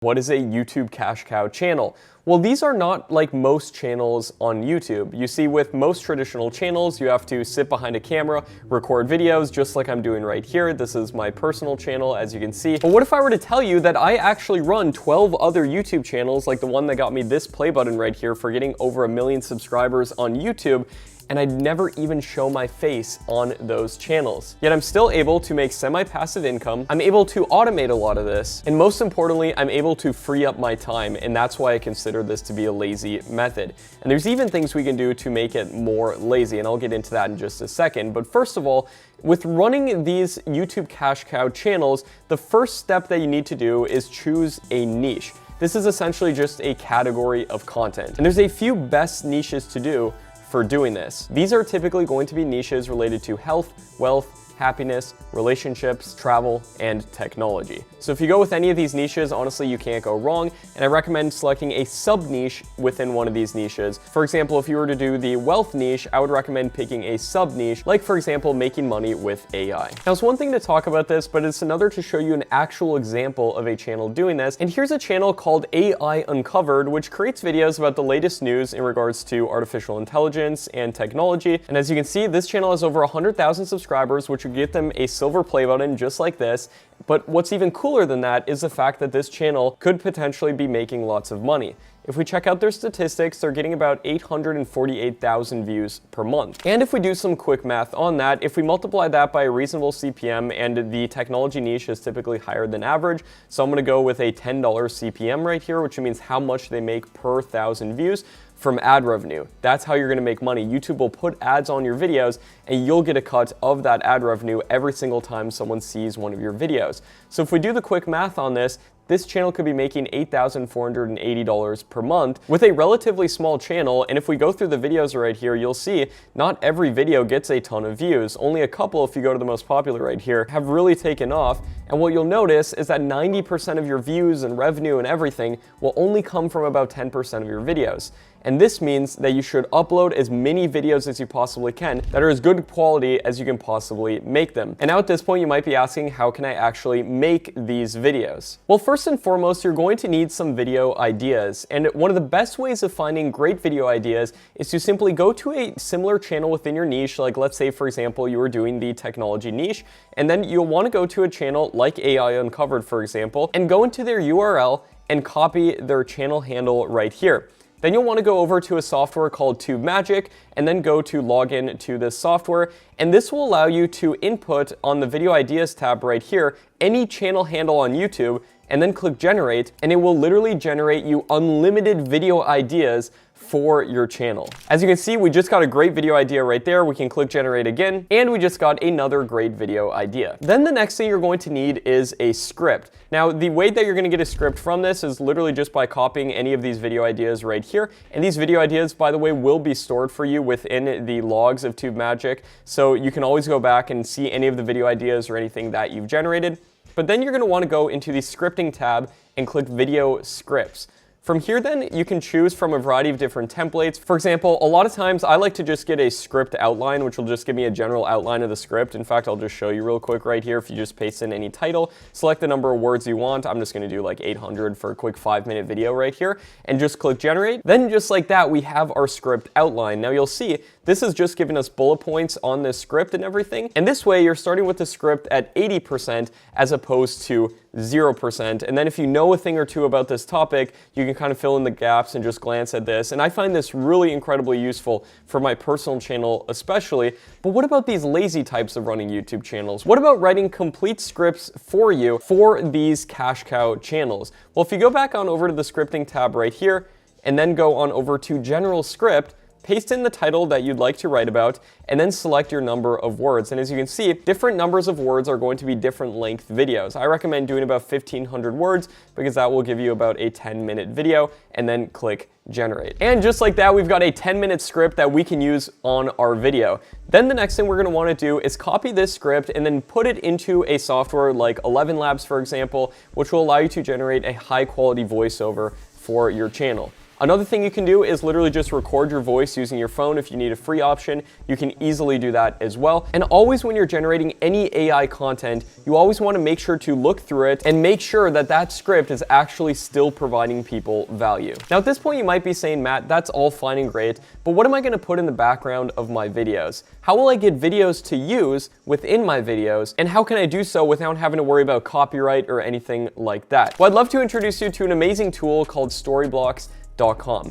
What is a YouTube cash cow channel? Well, these are not like most channels on YouTube. You see, with most traditional channels, you have to sit behind a camera, record videos, just like I'm doing right here. This is my personal channel, as you can see. But what if I were to tell you that I actually run 12 other YouTube channels, like the one that got me this play button right here for getting over 1 million subscribers on YouTube, and I'd never even show my face on those channels. Yet I'm still able to make semi-passive income, I'm able to automate a lot of this, and most importantly, I'm able to free up my time, and that's why I consider this to be a lazy method. And there's even things we can do to make it more lazy, and I'll get into that in just a second. But first of all, with running these YouTube cash cow channels, the first step that you need to do is choose a niche. This is essentially just a category of content. And there's a few best niches to do for doing this. These are typically going to be niches related to health, wealth, happiness, relationships, travel, and technology. So if you go with any of these niches, honestly, you can't go wrong, and I recommend selecting a sub-niche within one of these niches. For example, if you were to do the wealth niche, I would recommend picking a sub-niche, like for example, making money with AI. Now, it's one thing to talk about this, but it's another to show you an actual example of a channel doing this. And here's a channel called AI Uncovered, which creates videos about the latest news in regards to artificial intelligence and technology. And as you can see, this channel has over 100,000 subscribers, which would get them a silver play button just like this. But what's even cooler than that is the fact that this channel could potentially be making lots of money. If we check out their statistics, they're getting about 848,000 views per month. And if we do some quick math on that, if we multiply that by a reasonable CPM, and the technology niche is typically higher than average, so I'm gonna go with a $10 CPM right here, which means how much they make per 1,000 views from ad revenue. That's how you're gonna make money. YouTube will put ads on your videos and you'll get a cut of that ad revenue every single time someone sees one of your videos. So if we do the quick math on this channel could be making $8,480 per month with a relatively small channel. And if we go through the videos right here, you'll see not every video gets a ton of views. Only a couple, if you go to the most popular right here, have really taken off. And what you'll notice is that 90% of your views and revenue and everything will only come from about 10% of your videos. And this means that you should upload as many videos as you possibly can that are as good quality as you can possibly make them. And now at this point, you might be asking, how can I actually make these videos? Well, first and foremost, you're going to need some video ideas. And one of the best ways of finding great video ideas is to simply go to a similar channel within your niche. Like let's say, for example, you were doing the technology niche, and then you'll want to go to a channel like AI Uncovered, for example, and go into their URL and copy their channel handle right here. Then you'll want to go over to a software called TubeMagic and then go to log in to this software. And this will allow you to input on the video ideas tab right here, any channel handle on YouTube, and then click generate, and it will literally generate you unlimited video ideas for your channel. As you can see, we just got a great video idea right there. We can click generate again, and we just got another great video idea. Then the next thing you're going to need is a script. Now, the way that you're gonna get a script from this is literally just by copying any of these video ideas right here. And these video ideas, by the way, will be stored for you within the logs of TubeMagic. So you can always go back and see any of the video ideas or anything that you've generated. But then you're gonna wanna go into the scripting tab and click video scripts. From here then, you can choose from a variety of different templates. For example, a lot of times I like to just get a script outline, which will just give me a general outline of the script. In fact, I'll just show you real quick right here. If you just paste in any title, select the number of words you want. I'm just gonna do like 800 for a quick 5-minute video right here, and just click generate. Then just like that, we have our script outline. Now you'll see, this is just giving us bullet points on this script and everything. And this way, you're starting with the script at 80% as opposed to 0%. And then if you know a thing or two about this topic, you can kind of fill in the gaps and just glance at this. And I find this really incredibly useful for my personal channel especially. But what about these lazy types of running YouTube channels? What about writing complete scripts for you for these cash cow channels? Well, if you go back on over to the scripting tab right here, and then go on over to general script, paste in the title that you'd like to write about, and then select your number of words. And as you can see, different numbers of words are going to be different length videos. I recommend doing about 1,500 words because that will give you about a 10-minute video, and then click generate. And just like that, we've got a 10-minute script that we can use on our video. Then the next thing we're gonna wanna do is copy this script and then put it into a software like 11 Labs, for example, which will allow you to generate a high quality voiceover for your channel. Another thing you can do is literally just record your voice using your phone. If you need a free option, you can easily do that as well. And always when you're generating any AI content, you always want to make sure to look through it and make sure that that script is actually still providing people value. Now at this point you might be saying, Matt, that's all fine and great, but what am I going to put in the background of my videos? How will I get videos to use within my videos, and how can I do so without having to worry about copyright or anything like that? Well, I'd love to introduce you to an amazing tool called Storyblocks.com.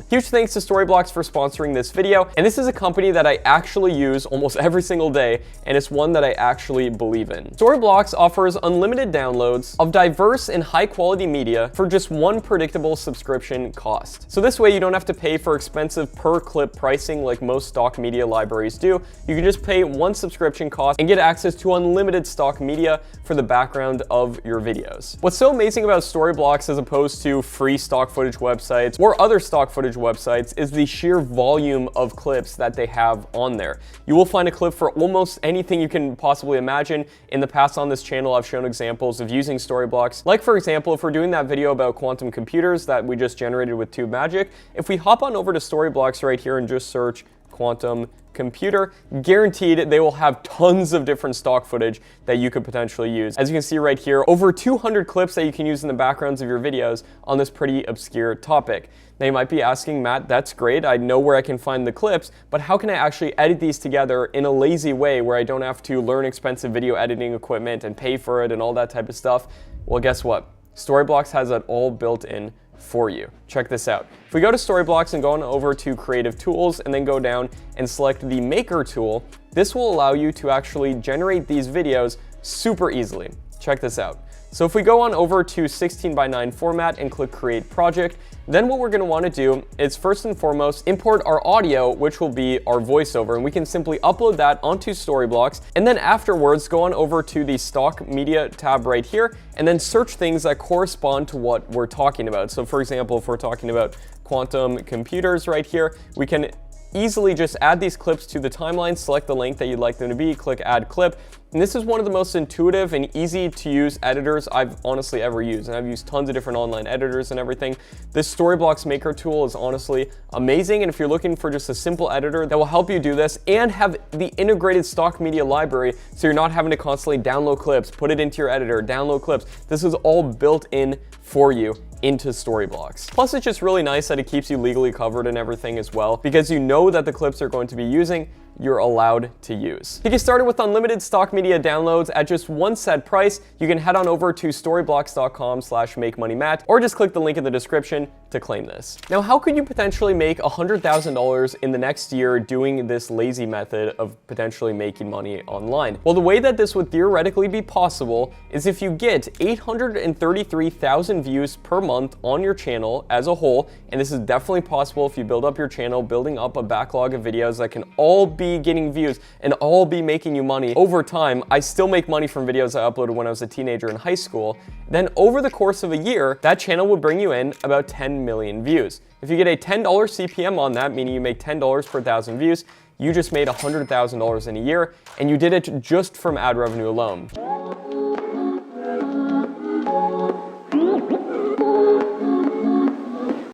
Huge thanks to Storyblocks for sponsoring this video, and this is a company that I actually use almost every single day, and it's one that I actually believe in. Storyblocks offers unlimited downloads of diverse and high quality media for just one predictable subscription cost. So this way you don't have to pay for expensive per clip pricing like most stock media libraries do. You can just pay one subscription cost and get access to unlimited stock media for the background of your videos. What's so amazing about Storyblocks as opposed to free stock footage websites or other stock footage websites is the sheer volume of clips that they have on there. You will find a clip for almost anything you can possibly imagine. In the past on this channel, I've shown examples of using Storyblocks. Like for example, if we're doing that video about quantum computers that we just generated with Tube Magic, if we hop on over to Storyblocks right here and just search quantum computer, guaranteed they will have tons of different stock footage that you could potentially use. As you can see right here, over 200 clips that you can use in the backgrounds of your videos on this pretty obscure topic. Now you might be asking, Matt, that's great, I know where I can find the clips, but how can I actually edit these together in a lazy way where I don't have to learn expensive video editing equipment and pay for it and all that type of stuff? Well, guess what? Storyblocks has that all built in for you. Check this out. If we go to Storyblocks and go on over to Creative Tools and then go down and select the Maker tool, this will allow you to actually generate these videos super easily. Check this out. So if we go on over to 16:9 format and click Create Project, then what we're going to want to do is first and foremost import our audio, which will be our voiceover, and we can simply upload that onto Storyblocks, and then afterwards go on over to the Stock Media tab right here and then search things that correspond to what we're talking about. So for example, if we're talking about quantum computers right here, we can easily just add these clips to the timeline, select the length that you'd like them to be, click Add Clip. And this is one of the most intuitive and easy to use editors I've honestly ever used. And I've used tons of different online editors and everything. This Storyblocks Maker tool is honestly amazing. And if you're looking for just a simple editor that will help you do this and have the integrated stock media library, so you're not having to constantly download clips, put it into your editor, download clips, this is all built in for you into Storyblocks. Plus, it's just really nice that it keeps you legally covered and everything as well, because you know that the clips you're going to be using, you're allowed to use. To get started with unlimited stock media downloads at just one set price, you can head on over to storyblocks.com/makemoneymatt, or just click the link in the description to claim this. Now, how could you potentially make $100,000 in the next year doing this lazy method of potentially making money online? Well, the way that this would theoretically be possible is if you get 833,000 views per month on your channel as a whole, and this is definitely possible if you build up your channel, building up a backlog of videos that can all be getting views and all be making you money over time. I still make money from videos I uploaded when I was a teenager in high school. Then over the course of a year, that channel would bring you in about 10 million views. If you get a $10 CPM on that, meaning you make $10 per 1,000 views, you just made $100,000 in a year, and you did it just from ad revenue alone.